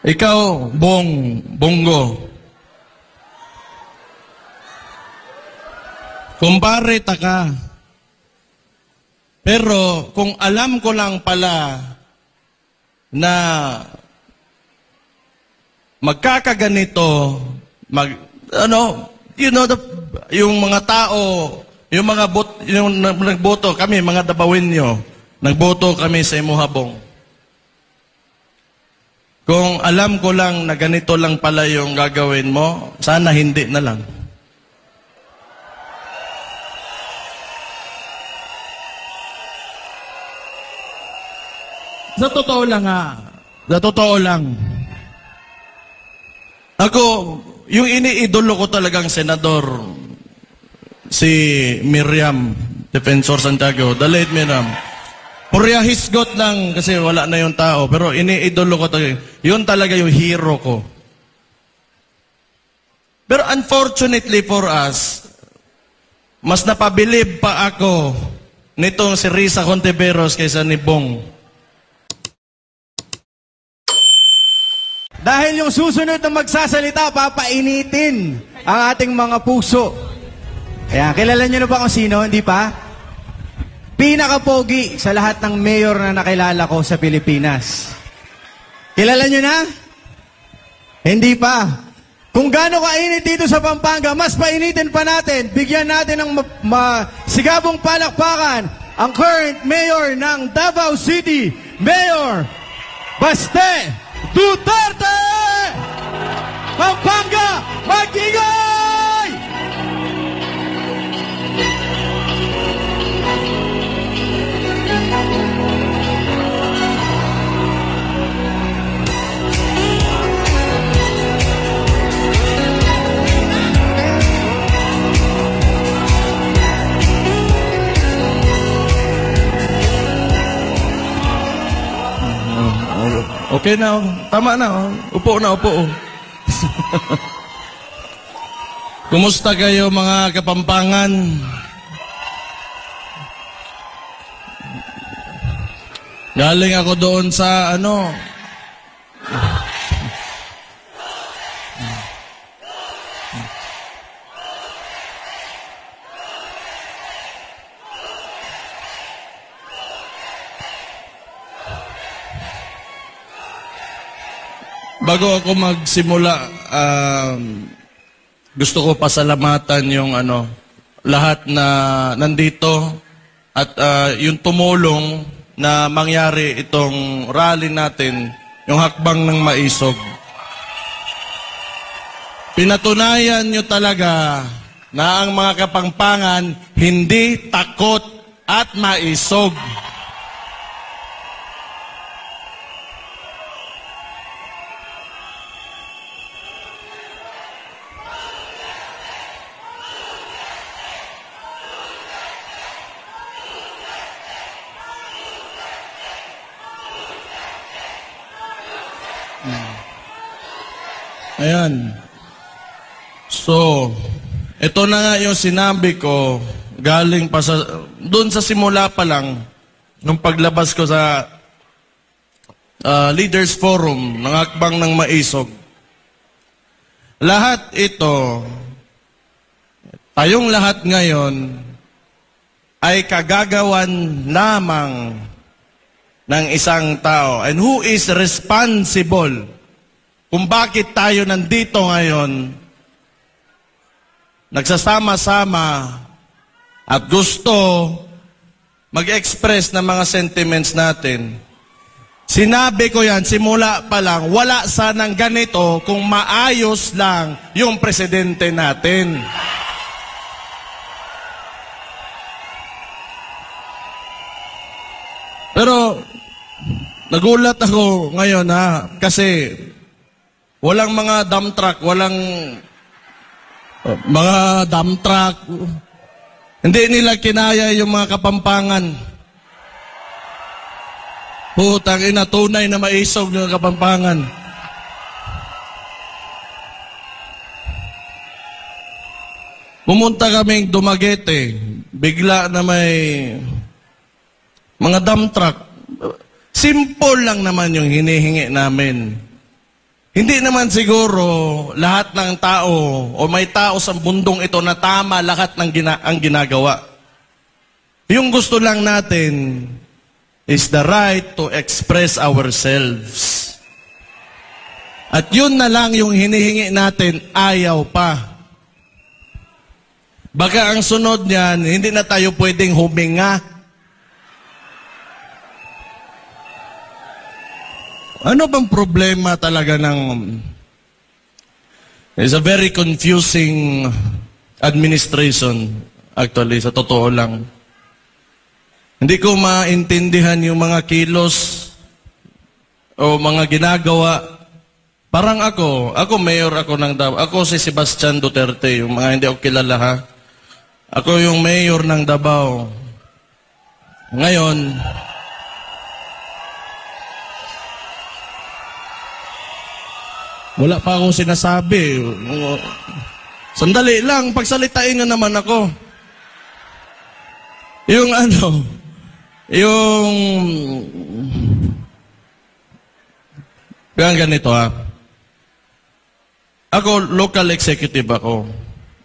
Ikaw, Bongo. Kumpare ka. Pero kung alam ko lang pala na magkakaganito, yung mga tao, yung mga yung nagboto kami, mga Dabawinyo, nagboto kami sa Imuhabong. Kung alam ko lang na ganito lang pala yung gagawin mo, sana hindi na lang. Sa totoo lang Sa totoo lang. Ako, yung iniidolo ko talagang senador, si Miriam, Defensor Santiago, the late Miriam. Purya hisgot lang kasi wala na yung tao, pero iniidolo ko talaga. Yun talaga yung hero ko. Pero unfortunately for us, mas napabilib pa ako nitong si Risa Contiveros kaysa ni Bong. Dahil yung susunod na magsasalita, papainitin ang ating mga puso. Kaya, kilala nyo na ba kung sino? Hindi pa? Pinakapogi sa lahat ng mayor na nakilala ko sa Pilipinas. Kilala nyo na? Hindi pa. Kung gaano kainit dito sa Pampanga, mas painitin pa natin. Bigyan natin ng masigabong palakpakan ang current mayor ng Davao City, Mayor Baste Duterte! Pampanga, mag-ingay! Okay na, tama na. Upo na, upo. Kumusta kayo mga Kapampangan? Galing ako doon sa bago ako magsimula, gusto ko pasalamatan yung lahat na nandito at yung tumulong na mangyari itong rally natin, yung hakbang ng maisog. Pinatunayan nyo talaga na ang mga Kapampangan hindi takot at maisog. Ayan. So, ito na nga yung sinabi ko, galing pa doon sa simula pa lang, nung paglabas ko sa Leaders Forum ng Hakbang ng Maisog. Lahat ito, tayong lahat ngayon, ay kagagawan lamang ng isang tao. And who is responsible kung bakit tayo nandito ngayon, nagsasama-sama at gusto mag-express ng mga sentiments natin. Sinabi ko yan, simula pa lang, wala sanang ganito kung maayos lang yung presidente natin. Pero, nagulat ako ngayon kasi walang mga dump truck, walang mga dump truck. Hindi nila kinaya yung mga Kapampangan. Putang ina, tunay na maisog ng Kapampangan. Pumunta kaming Dumaguete, bigla na may mga dump truck. Simple lang naman yung hinihingi namin. Hindi naman siguro lahat ng tao o may tao sa mundong ito na tama lahat ng ang ginagawa. Yung gusto lang natin is the right to express ourselves. At yun na lang yung hinihingi natin, ayaw pa. Baka ang sunod niyan, hindi na tayo pwedeng huminga. Ano bang problema talaga ng... It's a very confusing administration, actually, sa totoo lang. Hindi ko maintindihan yung mga kilos o mga ginagawa. Parang ako mayor ako ng Davao. Ako si Sebastian Duterte, yung mga hindi ako kilala ha. Ako yung mayor ng Davao. Ngayon, wala pa akong sinasabi. Sandali lang, pagsalitain na naman ako. Yung ganito ha. Ako, local executive ako.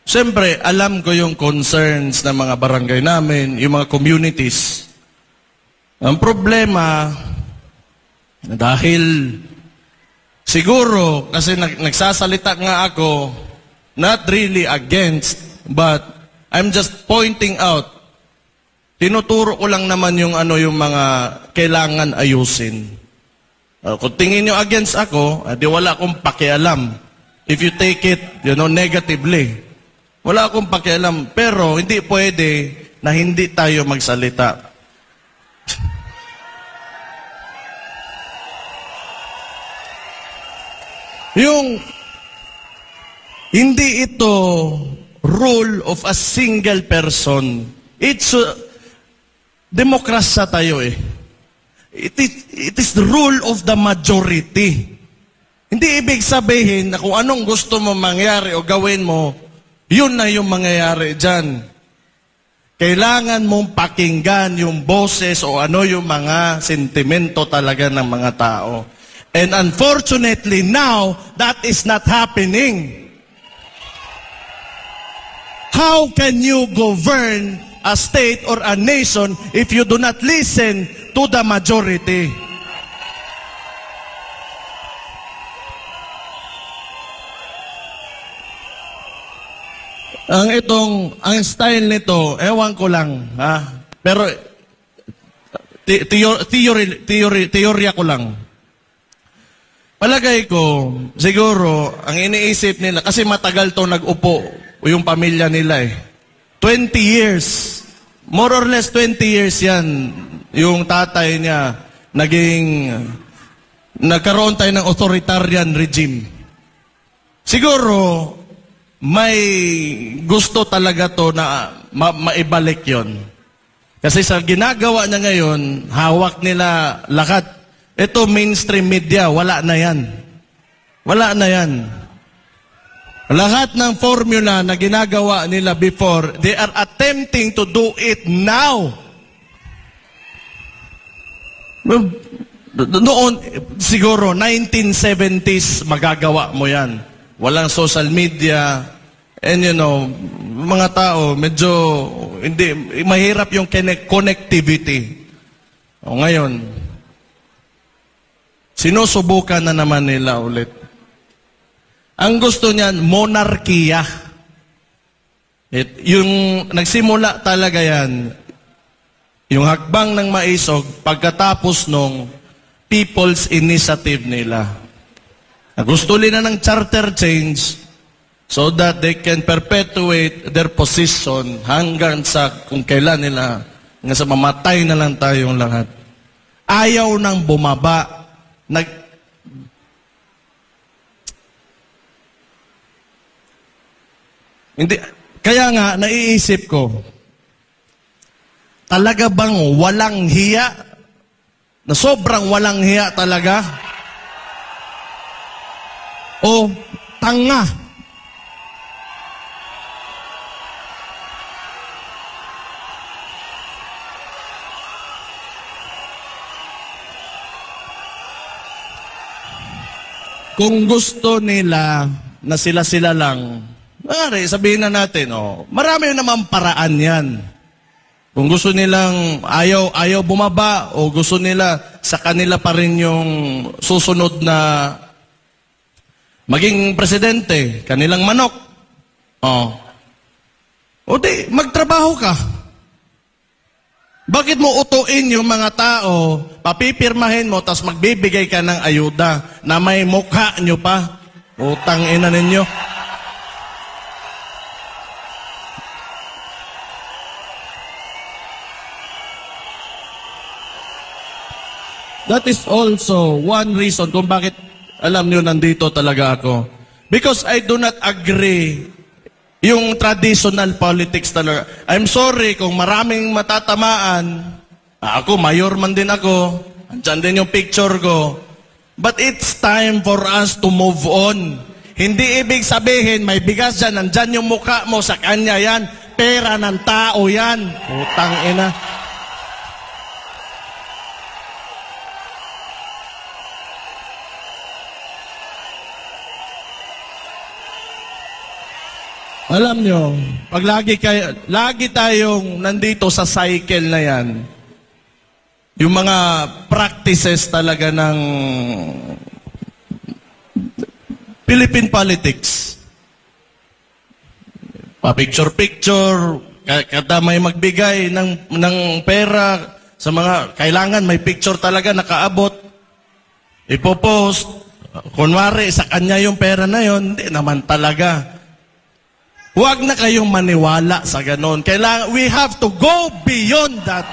Siyempre, alam ko yung concerns ng mga barangay namin, yung mga communities. Ang problema, dahil siguro, kasi nagsasalita nga ako, not really against, but I'm just pointing out, tinuturo ko lang naman yung yung mga kailangan ayusin. Kung tingin nyo against ako, di wala akong pakialam. If you take it, negatively. Wala akong pakialam. Pero hindi pwede na hindi tayo magsalita. Hindi ito rule of a single person. It's demokrasya tayo eh. It is the rule of the majority. Hindi ibig sabihin na kung anong gusto mo mangyari o gawin mo, yun na yung mangyayari dyan. Kailangan mong pakinggan yung boses o yung mga sentimento talaga ng mga tao. And unfortunately now, that is not happening. How can you govern a state or a nation if you do not listen to the majority? Ang style nito, ewan ko lang, ha? Pero, teorya ko lang. Palagay ko, siguro, ang iniisip nila, kasi matagal to nag-upo, yung pamilya nila eh. 20 years, more or less 20 years yan, yung tatay niya, nagkaroon tayo ng authoritarian regime. Siguro, may gusto talaga to na maibalik yon. Kasi sa ginagawa niya ngayon, hawak nila lahat. Ito mainstream media, wala na yan. Wala na yan. Lahat ng formula na ginagawa nila before, they are attempting to do it now. Noon, siguro, 1970s, magagawa mo yan. Walang social media, and mga tao, medyo, hindi, mahirap yung connectivity. O ngayon, sinusubukan na naman nila ulit. Ang gusto niyan, monarkiya. Yung nagsimula talaga yan, yung hakbang ng Maisog, pagkatapos nung People's Initiative nila. Gusto nila ng charter change so that they can perpetuate their position hanggang sa kung kailan nila, hanggang sa mamatay na lang tayong lahat. Ayaw nang bumaba. Hindi, kaya nga, naiisip ko, talaga bang walang hiya? Na sobrang walang hiya talaga? O tanga? kung gusto nila na sila-sila lang, sabihin na natin, marami naman paraan yan. Kung gusto nilang ayaw bumaba o gusto nila sa kanila pa rin yung susunod na maging presidente, kanilang manok. O di, magtrabaho ka. Bakit mo utuin yung mga tao, papipirmahin mo, tapos magbibigay ka ng ayuda na may mukha nyo pa? Utang ina ninyo. That is also one reason kung bakit, alam niyo, nandito talaga ako. Because I do not agree yung traditional politics talaga. I'm sorry kung maraming matatamaan. Ako, mayor man din ako. Andyan din yung picture ko. But it's time for us to move on. Hindi ibig sabihin, may bigas dyan, nandyan yung mukha mo, sa kanya yan. Pera ng tao yan. Putang ina. Alam nyo, pag lagi tayong nandito sa cycle na yan, yung mga practices talaga ng Philippine politics, pa-picture-picture, kada may magbigay ng pera sa mga kailangan, may picture talaga nakaabot, ipopost, kunwari sa kanya yung pera na yon, hindi naman talaga. Huwag na kayong maniwala sa ganon. Kailangan, we have to go beyond that.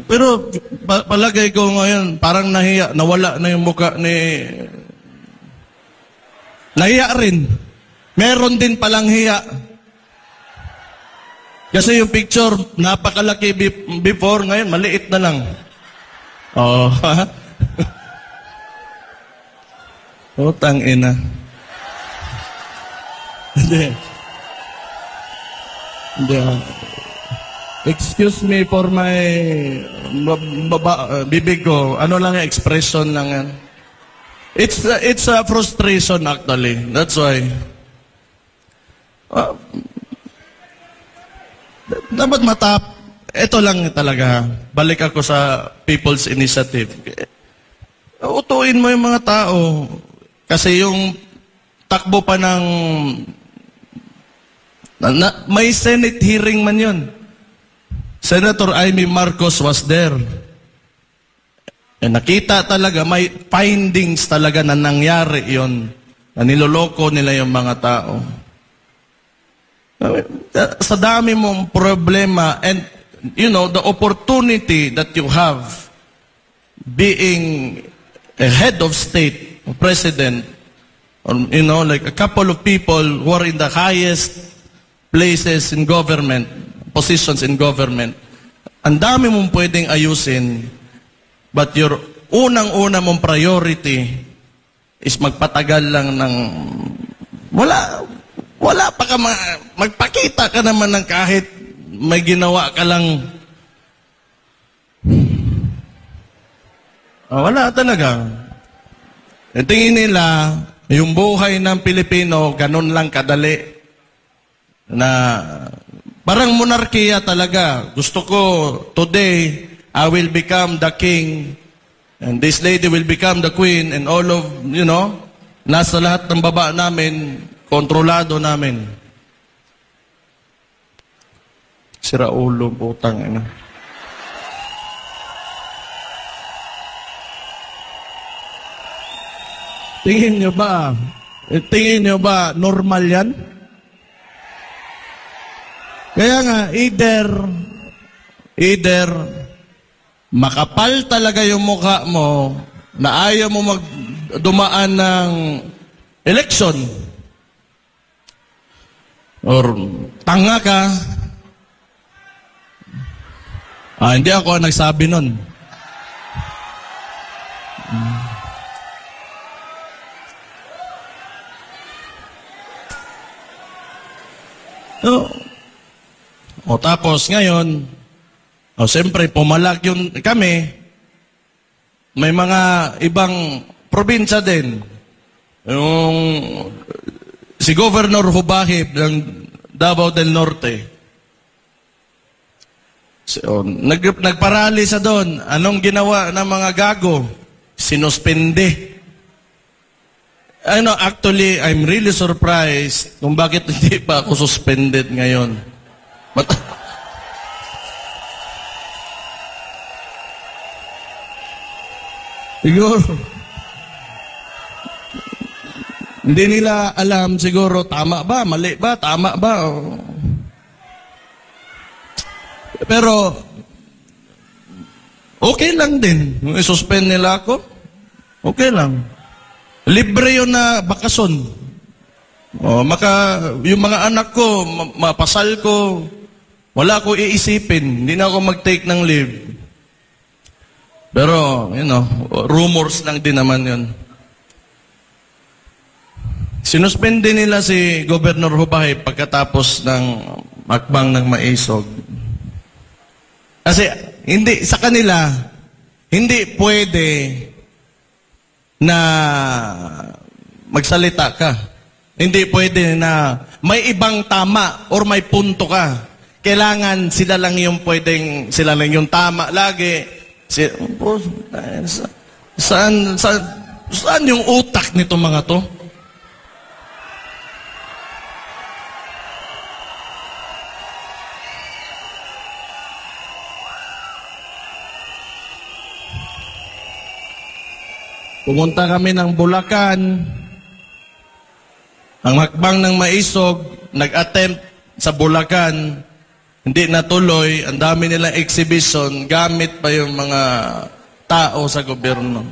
Pero palagay ko ngayon, parang nahiya, nawala na yung mukha ni... Nahiya rin. Meron din palang hiya. Kasi yung picture, napakalaki before, ngayon, maliit na lang. Utang ina. Hindi. Excuse me for my bibig ko. Ano lang yung expression lang yan. It's a frustration actually. That's why. Dapat ito lang talaga. Balik ako sa People's Initiative. Utuin mo yung mga tao. Kasi yung takbo pa ng... may Senate hearing man yun. Senator Amy Marcos was there. Nakita talaga, may findings talaga na nangyari yon, na niloloko nila yung mga tao. Sa dami mong problema and the opportunity that you have being a head of state, a president, or like a couple of people who are in the highest places in government, positions in government, ang dami mong pwedeng ayusin, but your unang-una mong priority is magpatagal lang ng wala pa ka magpakita ka naman ng kahit may ginawa ka lang. Wala talaga. Tingin nila, yung buhay ng Pilipino, ganun lang kadali. Na parang monarkiya talaga. Gusto ko, today, I will become the king, and this lady will become the queen, and all of, nasa lahat ng baba namin, kontrolado namin. Sira ulo, putang ina. Tingin nyo ba normal yan? Kaya nga, either makapal talaga yung mukha mo na ayaw mo dumaan ng election, or tanga ka. Hindi ako nagsabi nun. O tapos ngayon, siyempre pumalag yun kami. May mga ibang probinsya din. Yung si Governor Hubahib ng Davao del Norte. So, nagparali sa doon. Anong ginawa ng mga gago? Sinuspende. Actually, I'm really surprised kung bakit hindi pa ako suspended ngayon. Siguro, hindi nila alam siguro tama ba, mali ba, tama ba. Pero, okay lang din. I-suspend nila ako, okay lang. Libre yun na bakasyon. Yung mga anak ko, mapasal ko, wala ko iisipin. Hindi na ako mag-take ng leave. Pero, rumors lang din naman yun. Sinuspende nila si Governor Hubahib pagkatapos ng hakbang ng Maisog. Kasi, sa kanila, hindi pwede na magsalita ka. Hindi pwede na may ibang tama or may punto ka. Kailangan sila lang yung tama lagi. Saan yung utak nito mga to? Pumunta kami ng Bulacan. Ang hakbang ng Maisog, nag-attempt sa Bulacan. Hindi natuloy. Ang dami nilang exhibition. Gamit pa yung mga tao sa gobyerno.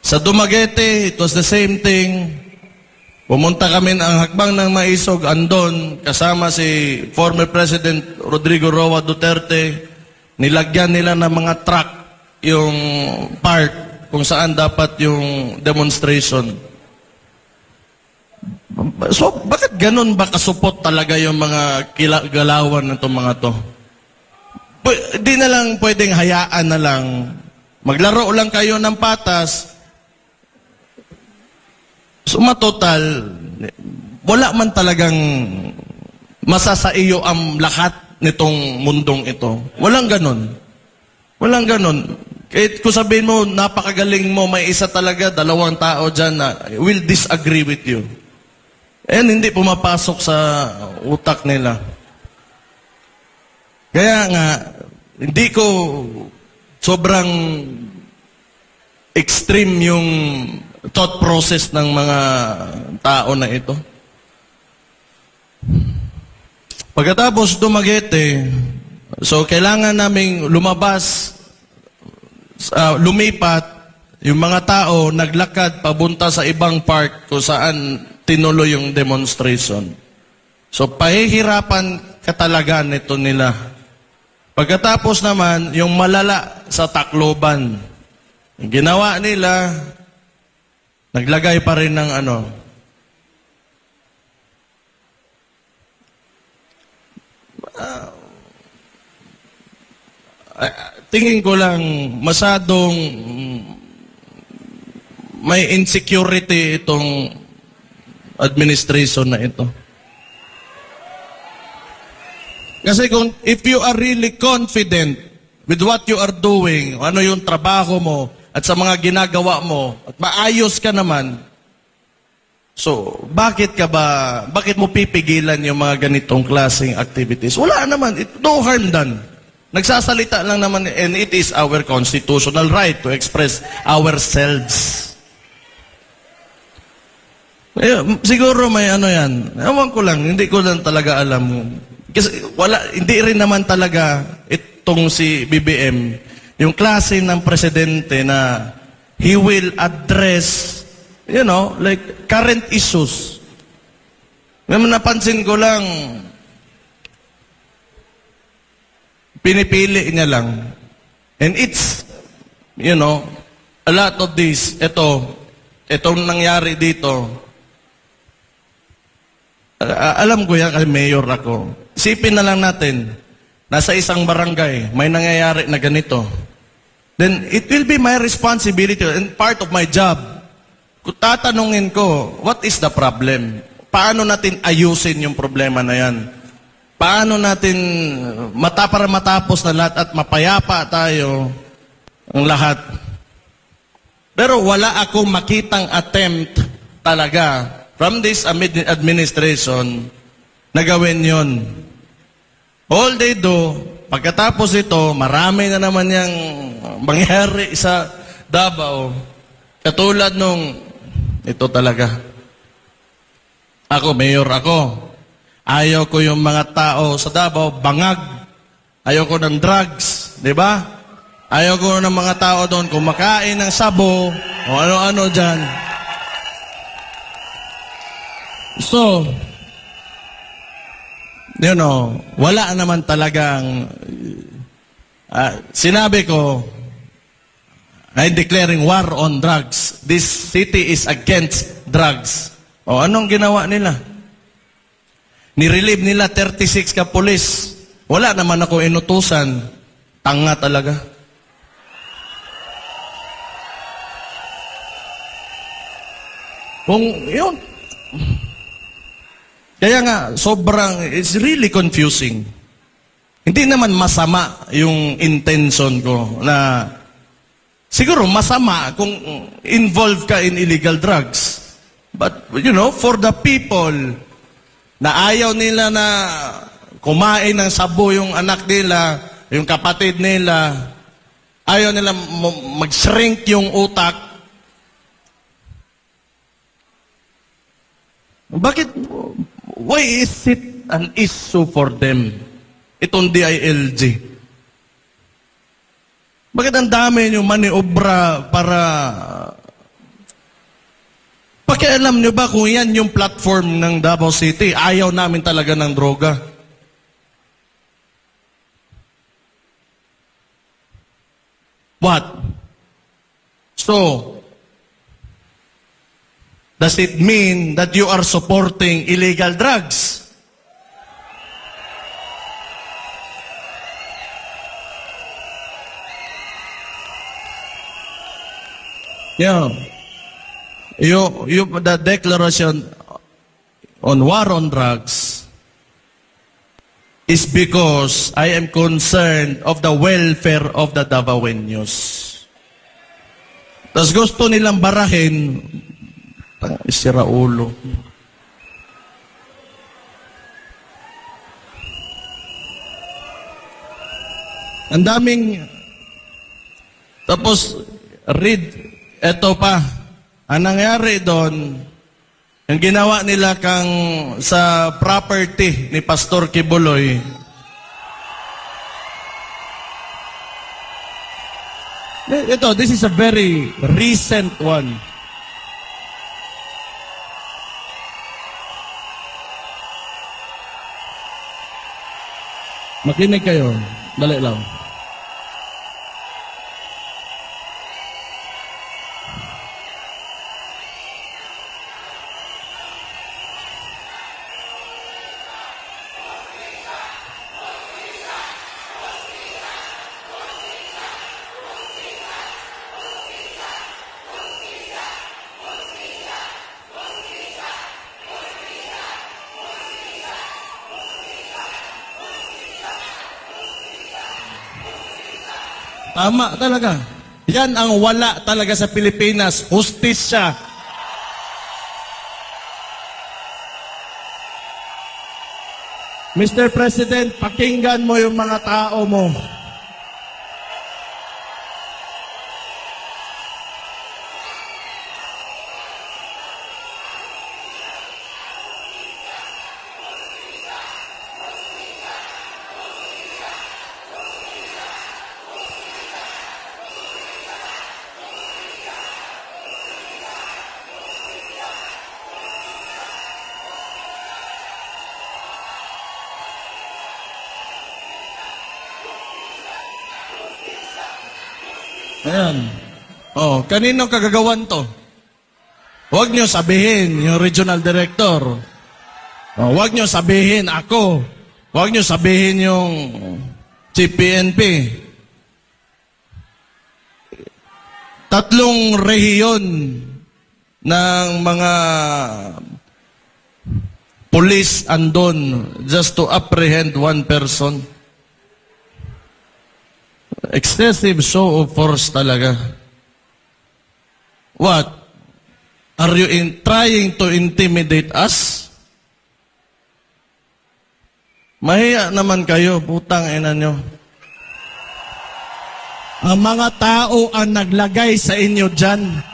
Sa Dumaguete, it was the same thing. Pumunta kami ng hakbang ng Maisog. Andon, kasama si former President Rodrigo Roa Duterte. Nilagyan nila ng mga truck yung part kung saan dapat yung demonstration. So, bakit ganun ba kasupot talaga yung mga galawan ng itong mga to? Di na lang pwedeng hayaan na lang. Maglaro lang kayo ng patas. Sumatotal, wala man talagang masasaiyo ang lahat nitong mundong ito. Walang ganun. Walang ganun. Kahit kung sabihin mo, napakagaling mo, may isa talaga, 2 tao dyan na will disagree with you. And hindi pumapasok sa utak nila. Kaya nga, hindi ko sobrang extreme yung thought process ng mga tao na ito. Pagkatapos Dumaguete, so kailangan naming lumabas, lumipat, yung mga tao naglakad pabunta sa ibang park kung saan tinuloy yung demonstration. So pahihirapan katalaga nito nila. Pagkatapos naman, yung malala sa Tacloban, yung ginawa nila, naglagay pa rin ng tingin ko lang masadong may insecurity itong administration na ito. Kasi if you are really confident with what you are doing, ano yung trabaho mo at sa mga ginagawa mo at maayos ka naman, so bakit mo pipigilan yung mga ganitong klaseng activities? Wala naman, no harm done. Nagsasalita lang naman, and it is our constitutional right to express ourselves. Siguro may yan. Ewan ko lang, hindi ko lang talaga alam. Kasi hindi rin naman talaga itong si BBM, yung klase ng presidente na he will address, like current issues. Napansin ko lang, pinipili niya lang. And it's, a lot of this, itong nangyari dito, Alam ko yan kasi mayor ako. Isipin na lang natin, nasa isang barangay, may nangyayari na ganito. Then it will be my responsibility and part of my job. Kung tatanungin ko, what is the problem? Paano natin ayusin yung problema na yan? Paano natin para matapos na lahat at mapayapa tayo ang lahat? Pero wala akong makitang attempt talaga from this administration na gawin yun. All they do, pagkatapos ito, marami na naman yung mangyari sa Davao. Katulad nung, ito talaga. Ako, mayor ako. Ayaw ko yung mga tao sa Davao, bangag. Ayaw ko ng drugs, di ba? Ayaw ko ng mga tao doon kumakain ng sabo o ano-ano dyan. So, you know, wala naman talagang sinabi ko, I'm declaring war on drugs. This city is against drugs. O anong ginawa nila? Nirelieve nila 36 ka pulis. Wala naman ako inutusan. Tanga talaga. Kung yun. Kaya nga, it's really confusing. Hindi naman masama yung intention ko na siguro masama kung involved ka in illegal drugs. But, you know, for the people na ayaw nila na kumain ng sabo yung anak nila, yung kapatid nila, ayaw nila mag-shrink yung utak. Bakit? Why is it an issue for them? Itong DILG. Bakit ang dami nyo maniobra para pakialam nyo ba kung yan yung platform ng Davao City? Ayaw namin talaga ng droga. What? So, does it mean that you are supporting illegal drugs? Yeah. The declaration on war on drugs is because I am concerned of the welfare of the Davaoenos. Tas gusto nilang barahin, isira ulo. Ang daming, tapos read, eto pa. Ang nangyari doon, yung ginawa nila sa property ni Pastor Kibuloy, this is a very recent one. Makinig kayo. Dali lang. Tama talaga. Yan ang wala talaga sa Pilipinas. Hustisya. Mr. President, pakinggan mo yung mga tao mo. Ayan. Oh, kanino kagagawan to? Huwag niyo sabihin, yung regional director. Huwag nyo sabihin ako. Huwag nyo sabihin yung CPNP. 3 rehiyon ng mga police andon just to apprehend one person. Excessive show of force talaga. What? Are you trying to intimidate us? Mahiya naman kayo, putang ina nyo. Ang mga tao ang naglagay sa inyo dyan.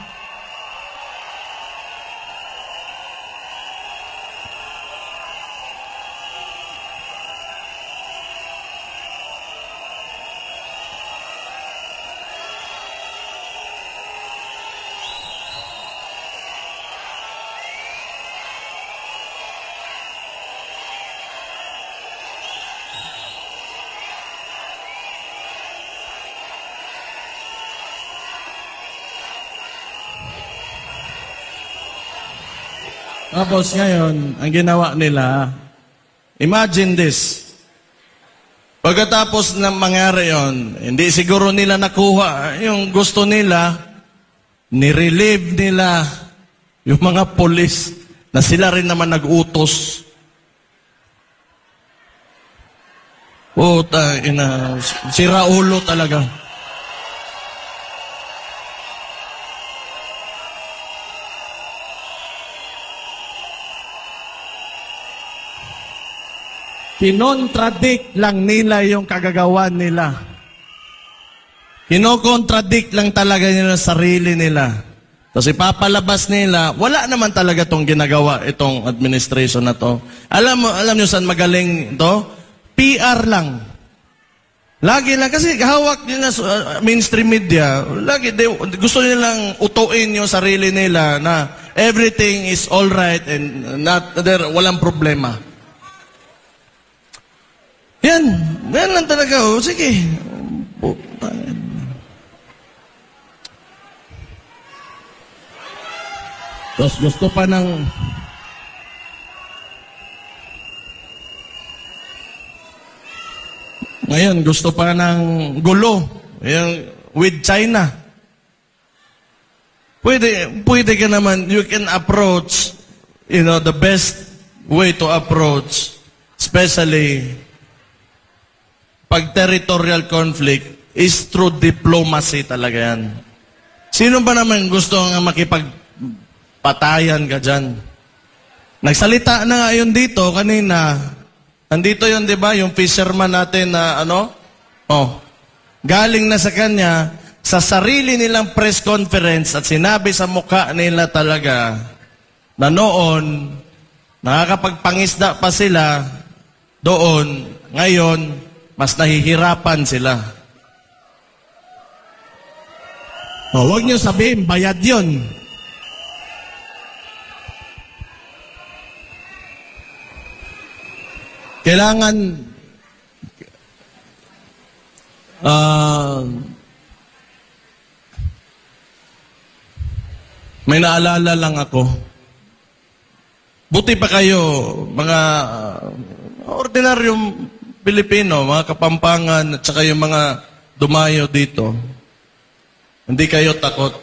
Tapos ngayon, ang ginawa nila, imagine this. Pagkatapos ng mangyari yon, hindi siguro nila nakuha yung gusto nila, nirelieve nila yung mga polis na sila rin naman nag-utos. Puta, sira ulo talaga. Kinontradict lang nila yung kagagawan nila. Kinokontradict lang talaga nila sarili nila. Tapos ipapalabas nila, wala naman talaga itong ginagawa, itong administration na to. Alam nyo saan magaling ito? PR lang. Lagi lang, kasi hawak nila mainstream media, lagi gusto nilang utuin yung sarili nila na everything is all right and walang problema. Yan lang talaga. O, sige. Tapos gusto pa ng... Ngayon, gusto pa ng gulo. Yung, with China. Pwede ka naman, you can approach, the best way to approach, especially pag territorial conflict is through diplomacy talaga yan. Sino ba naman gusto nga makipagpatayan ka dyan? Nagsalita na nga yun dito kanina. Nandito yun, di ba? Yung fisherman natin na galing na sa kanya, sa sarili nilang press conference at sinabi sa mukha nila talaga na noon, nakakapagpangisda pa sila doon, ngayon, mas nahihirapan sila. Huwag niyo sabihin, bayad yun. Kailangan may naalala lang ako. Buti pa kayo, mga ordinaryong Pilipino, mga Kapampangan, at saka yung mga dumayo dito. Hindi kayo takot.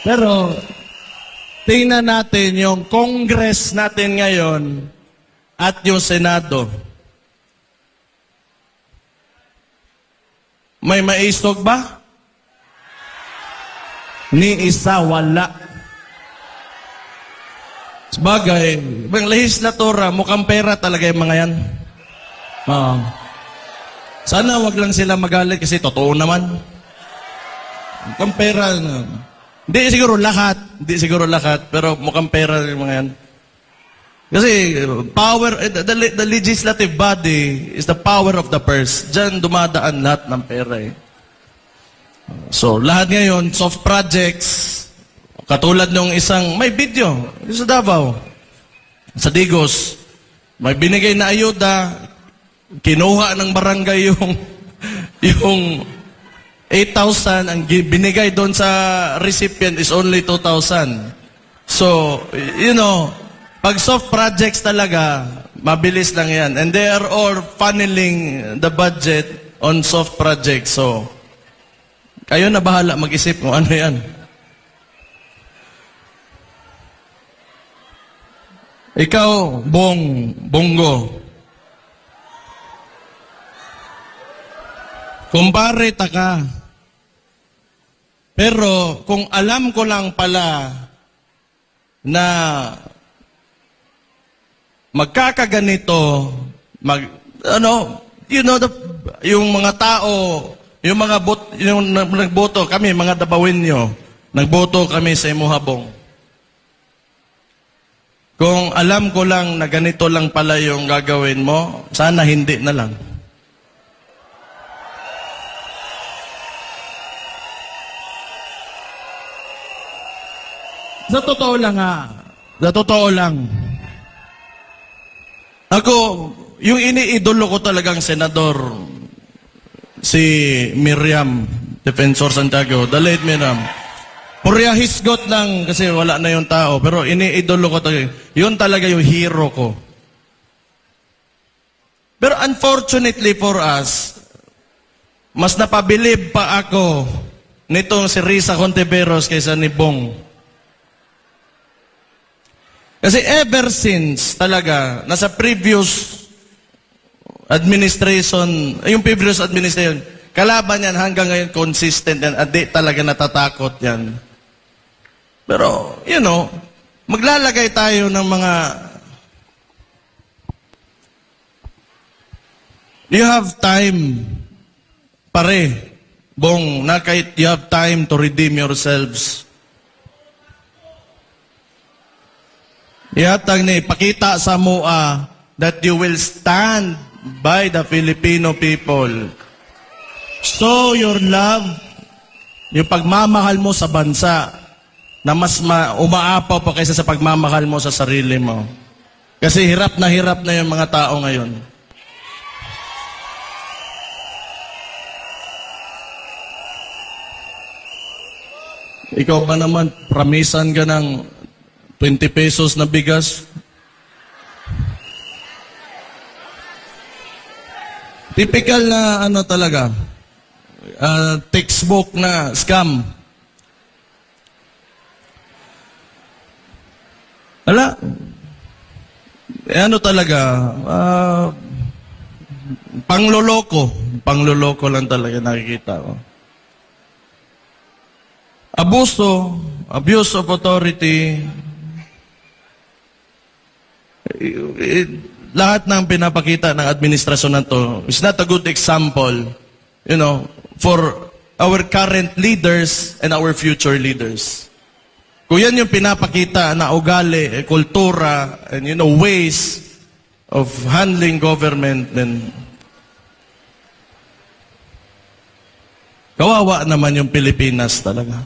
Pero, tingnan natin yung Congress natin ngayon at yung Senado. May maistog ba? Ni isa wala. Sabagay, ang lehislatura, mukhang pera talaga yung mga yan. Sana wag lang sila magalit kasi totoo naman. Mukhang pera. Hindi siguro lahat, pero mukhang pera yung mga yan. Kasi power, the legislative body is the power of the purse. Diyan dumadaan lahat ng pera eh. So, lahat ngayon, soft projects, katulad nung isang, may video, sa Davao, sa Digos, may binigay na ayuda, kinuha ng barangay yung 8,000, ang binigay doon sa recipient is only 2,000. So, pag soft projects talaga, mabilis lang yan. And they are all funneling the budget on soft projects. So, kayo na bahala mag-isip kung ano yan. Ikaw, Bongo. Kumpare ka. Pero kung alam ko lang pala na magkakaganito, yung mga tao, yung nagboto kami, mga Dabawinyo, nagboto kami sa Imuhabong. Kung alam ko lang na ganito lang pala yung gagawin mo, sana hindi na lang. Sa totoo lang. Ako, yung iniidolo ko talagang senador, si Miriam Defensor Santiago, the late Miriam. Purya hisgot lang kasi wala na yung tao, pero iniidolo ko talaga. Yun talaga yung hero ko. Pero unfortunately for us, mas napabilib pa ako nitong si Risa Contiveros kaysa ni Bong. Kasi ever since talaga, nasa previous administration, kalaban yan hanggang ngayon consistent yan, at di talaga natatakot yan. Pero, maglalagay tayo ng mga, you have time, pare, Bong, na kahit you have time to redeem yourselves. Ihatag ni, pakita sa MOA that you will stand by the Filipino people. Show your love, yung pagmamahal mo sa bansa, na mas umaapaw pa kaysa sa pagmamahal mo sa sarili mo. Kasi hirap na yung mga tao ngayon. Ikaw ba naman, pramisan ka ng 20 pesos na bigas. Typical na talaga. Textbook na scam. Talaga. Pangloloko. Pangloloko lang talaga nakikita ko. Abuse of authority. Lahat ng pinapakita ng administrasyon na to is not a good example, for our current leaders and our future leaders. Kung yan yung pinapakita na ugali, kultura, and ways of handling government, then kawawa naman yung Pilipinas talaga.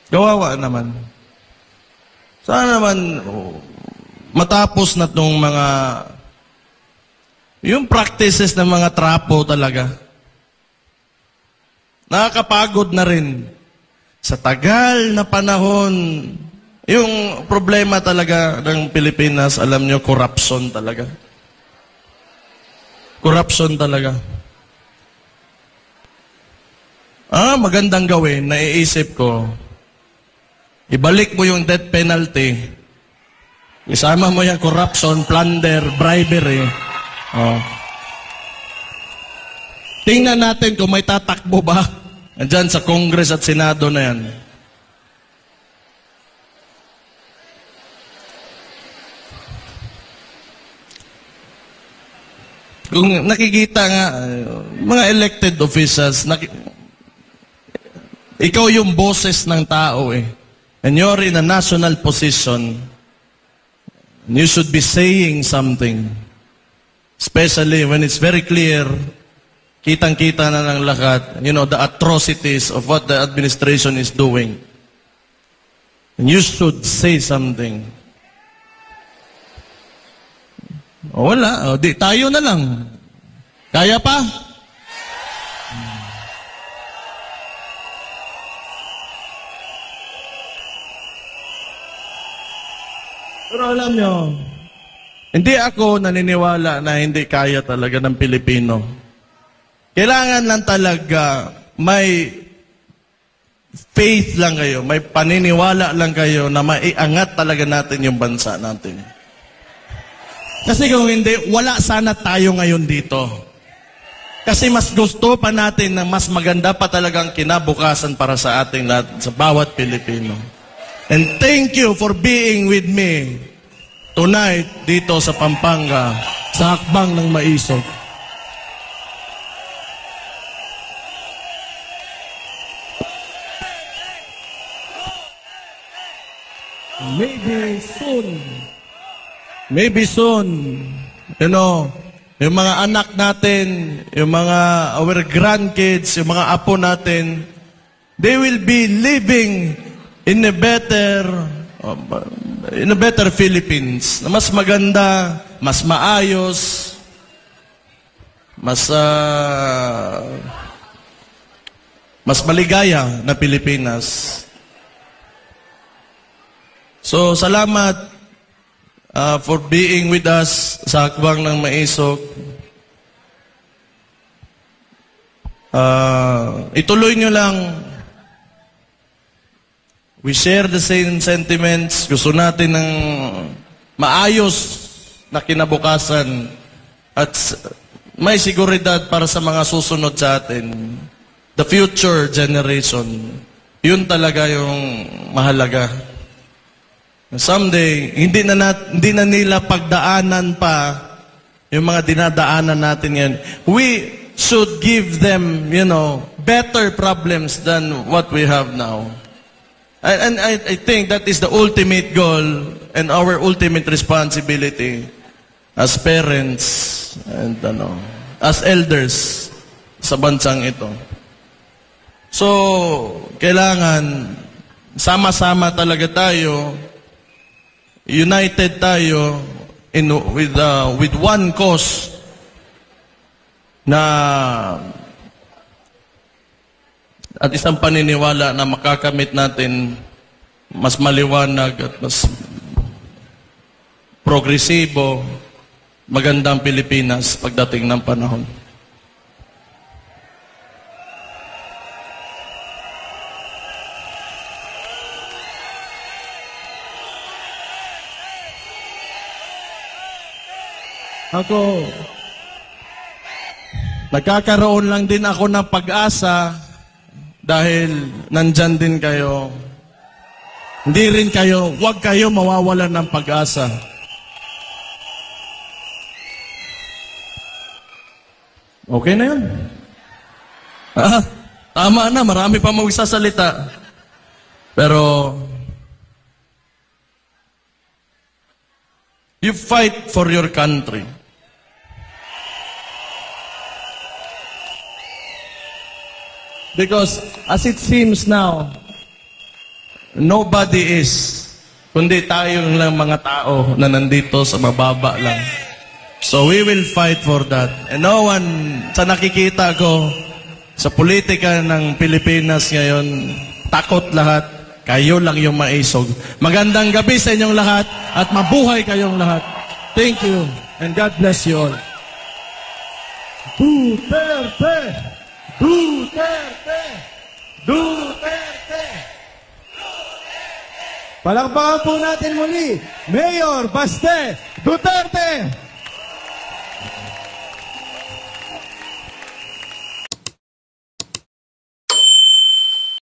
Kawawa naman. Sana naman matapos na itong yung practices ng mga trapo talaga. Nakakapagod na rin. Sa tagal na panahon, yung problema talaga ng Pilipinas, alam nyo, corruption talaga. Corruption talaga. Magandang gawin, naiisip ko, ibalik mo yung death penalty. Isama mo yung corruption, plunder, bribery. Tingnan natin kung may tatakbo ba dyan sa Congress at Senado na yan. Kung nakikita nga, mga elected officials, ikaw yung boses ng tao and you're in a national position, you should be saying something. Especially when it's very clear, kitang-kita na ng lahat, the atrocities of what the administration is doing. And you should say something. Wala. Tayo na lang. Kaya pa? Pero alam nyo, hindi ako naniniwala na hindi kaya talaga ng Pilipino. Kailangan lang talaga may faith lang kayo, may paniniwala lang kayo na maiangat talaga natin yung bansa natin. Kasi kung hindi, wala sana tayo ngayon dito. Kasi mas gusto pa natin na mas maganda pa talagang kinabukasan para sa ating lahat, sa bawat Pilipino. And thank you for being with me tonight dito sa Pampanga, sa Hakbang ng Maisog. Maybe soon, you know, yung mga anak natin, yung mga our grandkids, yung mga apo natin, they will be living in a better Philippines, na mas maganda, mas maayos, mas maligaya na Pilipinas. So, salamat for being with us sa Hakbang ng Maisog. Ituloy nyo lang. We share the same sentiments. Gusto natin ng maayos na kinabukasan at may seguridad para sa mga susunod sa atin. The future generation. Yun talaga yung mahalaga. Someday, hindi na nila pagdaanan pa yung mga dinadaanan natin yan. We should give them, you know, better problems than what we have now. And I think that is the ultimate goal and our ultimate responsibility as parents and as elders sa bansang ito. So, kailangan sama-sama talaga tayo, united tayo with one cause na at isang paniniwala na makakamit natin mas maliwanag at mas progresibo, magandang Pilipinas pagdating ng panahon. Ako, nagkakaroon lang din ako ng pag-asa dahil nandyan din kayo. Hindi rin kayo, huwag kayo mawawalan ng pag-asa. Okay na yun? Tama na, marami pa magsasalita. Pero, you fight for your country. Because as it seems now, nobody is, kundi tayo lang mga tao na nandito sa mababa lang. So we will fight for that. And no one, sa nakikita ko, sa politika ng Pilipinas ngayon, takot lahat. Kayo lang yung maisog. Magandang gabi sa inyong lahat at mabuhay kayong lahat. Thank you and God bless you all. Duterte! Duterte! Duterte! Palakpakan po natin muli, Mayor Baste Duterte!